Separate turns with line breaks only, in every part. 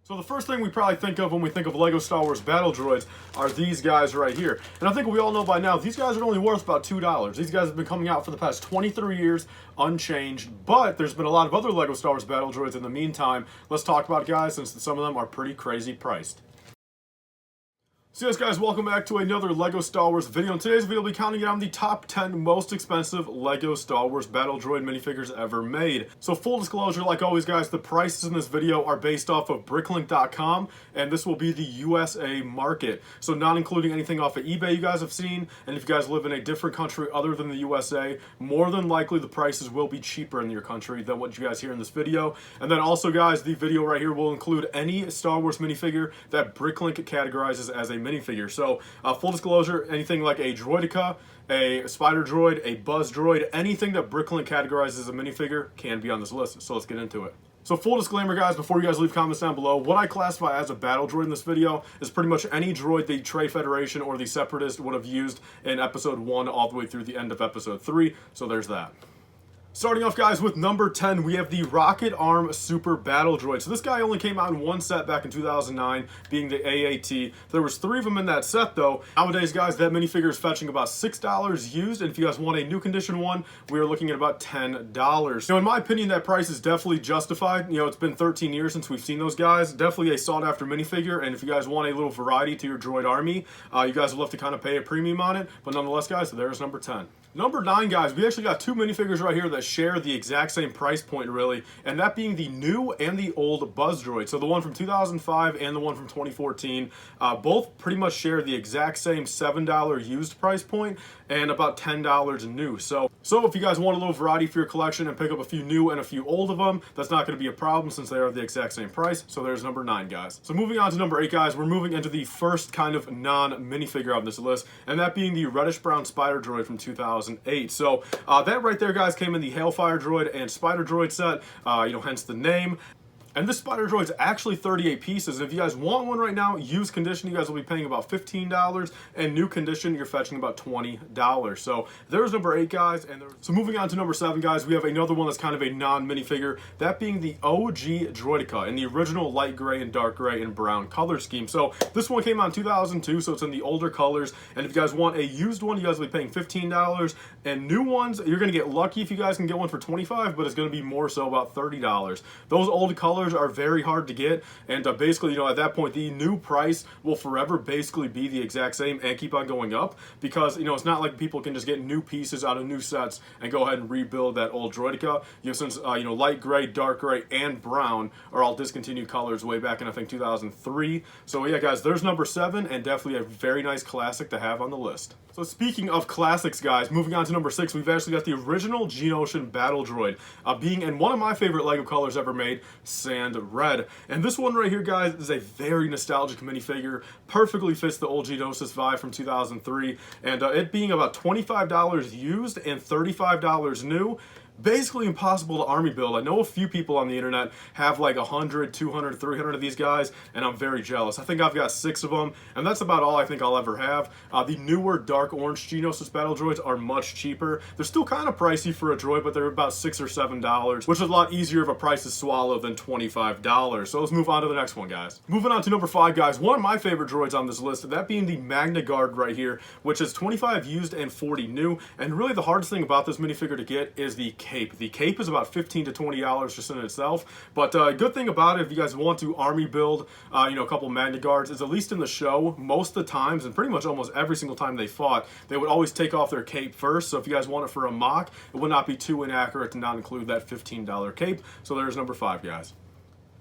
So the first thing we probably think of when we think of LEGO Star Wars Battle Droids are these guys right here. And I think we all know by now, these guys are only worth about $2. These guys have been coming out for the past 23 years, unchanged, but there's been a lot of other LEGO Star Wars Battle Droids in the meantime. Let's talk about it, guys, since some of them are pretty crazy priced. So yes guys, welcome back to another LEGO Star Wars video. In today's video, we'll be counting down the top 10 most expensive LEGO Star Wars Battle Droid minifigures ever made. So full disclosure, like always guys, the prices in this video are based off of bricklink.com, and this will be the USA market. So not including anything off of eBay you guys have seen, and if you guys live in a different country other than the USA, more than likely the prices will be cheaper in your country than what you guys hear in this video. And then also guys, the video right here will include any Star Wars minifigure that Bricklink categorizes as a minifigure. So full disclosure, anything like a Droidica, a Spider Droid, a Buzz Droid, anything that Bricklink categorizes as a minifigure can be on this list. So let's get into it. So full disclaimer guys, before you guys leave comments down below, what I classify as a battle droid in this video is pretty much any droid the Trade Federation or the Separatist would have used in episode 1 all the way through the end of episode 3. So there's that. Starting off guys with number 10, we have the Rocket Arm Super Battle Droid. So this guy only came out in one set back in 2009, being the AAT. There was 3 of them in that set though. Nowadays guys, that minifigure is fetching about $6 used, and if you guys want a new condition one, we are looking at about $10. Now in my opinion, that price is definitely justified. You know, it's been 13 years since we've seen those guys. Definitely a sought after minifigure, and if you guys want a little variety to your droid army, you guys will have to kind of pay a premium on it, but nonetheless guys, there's number 10. Number 9 guys, we actually got 2 minifigures right here that share the exact same price point really, and that being the new and the old Buzz Droid. So the one from 2005 and the one from 2014, both pretty much share the exact same $7 used price point and about $10 new. So if you guys want a little variety for your collection and pick up a few new and a few old of them, that's not going to be a problem since they are the exact same price. So there's number 9 guys. So moving on to number 8 guys, we're moving into the first kind of non-minifigure on this list, and that being the reddish brown Spider Droid from 2008. So that right there guys came in the Hailfire Droid and Spider Droid set, hence the name. And this Spider Droid is actually 38 pieces. If you guys want one right now, used condition, you guys will be paying about $15, and new condition, you're fetching about $20. So there's number 8, guys. So moving on to number 7, guys, we have another one that's kind of a non-minifigure, that being the OG Droidica in the original light gray and dark gray and brown color scheme. So this one came out in 2002, so it's in the older colors. And if you guys want a used one, you guys will be paying $15. And new ones, you're going to get lucky if you guys can get one for $25, but it's going to be more so about $30. Those old colors are very hard to get, and basically, at that point, the new price will forever basically be the exact same and keep on going up, because it's not like people can just get new pieces out of new sets and go ahead and rebuild that old Droidica. Since light gray, dark gray, and brown are all discontinued colors way back in I think 2003. So yeah guys, there's number 7, and definitely a very nice classic to have on the list. So speaking of classics guys, moving on to number 6, we've actually got the original Geonosian Battle Droid, being in one of my favorite LEGO colors ever made, Sand Red. And this one right here guys is a very nostalgic minifigure, perfectly fits the old Geonosis vibe from 2003, and it being about $25 used and $35 new. Basically impossible to army build. I know a few people on the internet have like 100, 200, 300 of these guys, and I'm very jealous. I think I've got 6 of them, and that's about all I think I'll ever have. The newer dark orange Geonosis Battle Droids are much cheaper. They're still kind of pricey for a droid, but they're about $6 or $7, which is a lot easier of a price to swallow than $25. So let's move on to the next one, guys. Moving on to number 5, guys. One of my favorite droids on this list, that being the Magna Guard right here, which is 25 used and 40 new. And really the hardest thing about this minifigure to get is the cape. The cape is about $15 to $20 just in itself, but good thing about it, if you guys want to army build a couple Magna Guards, is at least in the show, most of the times, and pretty much almost every single time they fought, they would always take off their cape first. So if you guys want it for a mock, it would not be too inaccurate to not include that $15 cape. So there's number 5, guys.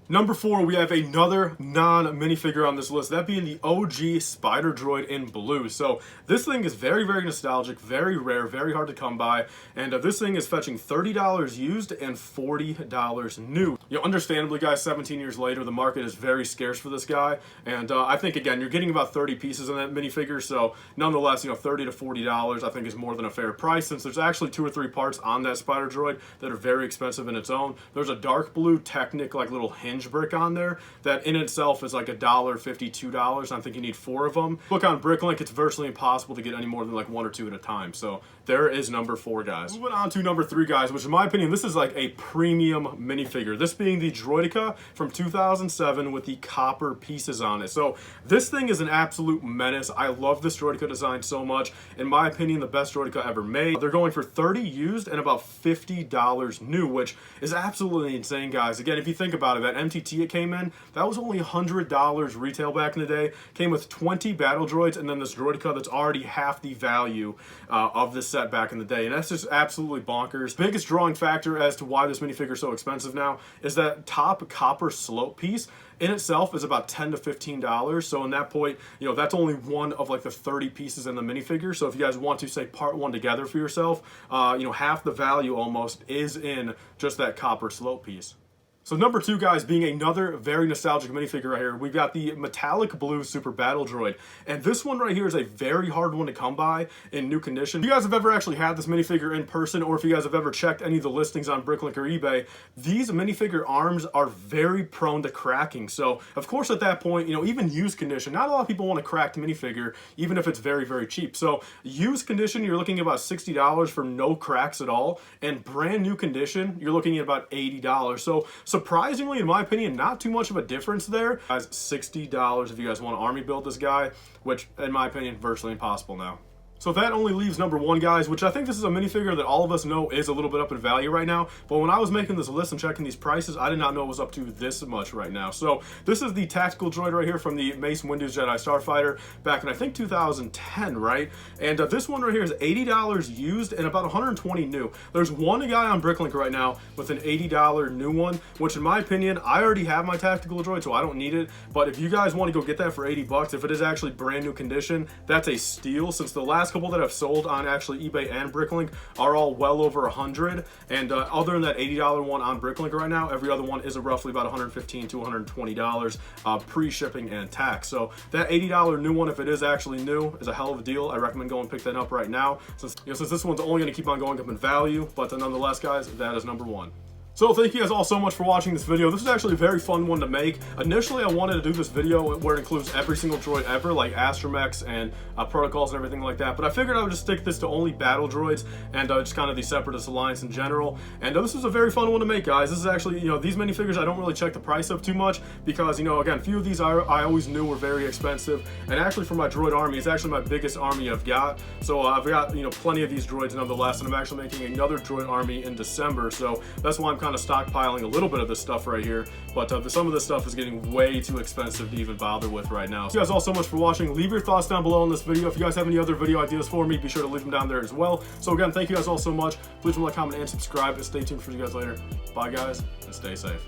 Number 4, we have another non-minifigure on this list, that being the OG Spider Droid in blue. So this thing is very, very nostalgic, very rare, very hard to come by, and this thing is fetching $30 used and $40 new. Understandably, guys, 17 years later, the market is very scarce for this guy, and I think, again, you're getting about 30 pieces in that minifigure, so nonetheless, $30 to $40 I think is more than a fair price, since there's actually 2 or 3 parts on that Spider Droid that are very expensive in its own. There's a dark blue Technic, like little hinge hinge brick on there that in itself is like $1.50, $2. I think you need 4 of them. Look on Bricklink, it's virtually impossible to get any more than like 1 or 2 at a time. So there is number 4, guys. Moving on to number 3, guys, which in my opinion, this is like a premium minifigure. This being the Droidica from 2007 with the copper pieces on it. So this thing is an absolute menace. I love this Droidica design so much. In my opinion, the best Droidica ever made. They're going for $30 used and about $50 new, which is absolutely insane, guys. Again, if you think about it, that MTT it came in, that was only $100 retail back in the day. Came with 20 battle droids and then this Droidica that's already half the value of this set back in the day, and that's just absolutely bonkers. Biggest drawing factor as to why this minifigure is so expensive now is that top copper slope piece in itself is about $10 to $15. So in that point, you know, that's only one of like the 30 pieces in the minifigure. So if you guys want to say part one together for yourself, you know, half the value almost is in just that copper slope piece. So number 2, guys, being another very nostalgic minifigure right here, we've got the metallic blue Super Battle Droid. And this one right here is a very hard one to come by in new condition. If you guys have ever actually had this minifigure in person, or if you guys have ever checked any of the listings on Bricklink or eBay, these minifigure arms are very prone to cracking. So of course at that point, you know, even used condition, not a lot of people want a cracked minifigure, even if it's very, very cheap. So used condition, you're looking at about $60 for no cracks at all. And brand new condition, you're looking at about $80. So surprisingly, in my opinion, not too much of a difference there. Guys, $60 if you guys want to army build this guy, which in my opinion, virtually impossible now. So that only leaves number 1, guys, which I think this is a minifigure that all of us know is a little bit up in value right now. But when I was making this list and checking these prices, I did not know it was up to this much right now. So this is the tactical droid right here from the Mace Windu's Jedi Starfighter back in, I think, 2010, right? And this one right here is $80 used and about $120 new. There's one guy on Bricklink right now with an $80 new one, which in my opinion, I already have my tactical droid, so I don't need it. But if you guys want to go get that for 80 bucks, if it is actually brand new condition, that's a steal, since the last couple that I've sold on actually eBay and Bricklink are all well over 100, and other than that $80 one on Bricklink right now, every other one is roughly about $115 to $120 pre-shipping and tax. So that $80 new one, if it is actually new, is a hell of a deal. I recommend going and pick that up right now, since this one's only going to keep on going up in value. But nonetheless, guys, that is number 1. So thank you guys all so much for watching this video. This is actually a very fun one to make. Initially, I wanted to do this video where it includes every single droid ever, like Astromechs and protocols and everything like that. But I figured I would just stick this to only battle droids and just kind of the Separatist Alliance in general. And this was a very fun one to make, guys. This is actually, you know, these minifigures I don't really check the price of too much because, you know, again, a few of these I always knew were very expensive. And actually for my droid army, it's actually my biggest army I've got. So I've got, you know, plenty of these droids nonetheless. And I'm actually making another droid army in December. So that's why I'm kind of stockpiling a little bit of this stuff right here, but some of this stuff is getting way too expensive to even bother with right now. Thank you guys all so much for watching. Leave your thoughts down below on this video. If you guys have any other video ideas for me, be sure to leave them down there as well. So again, thank you guys all so much. Please like, comment, and subscribe, and stay tuned for you guys later. Bye guys, and stay safe.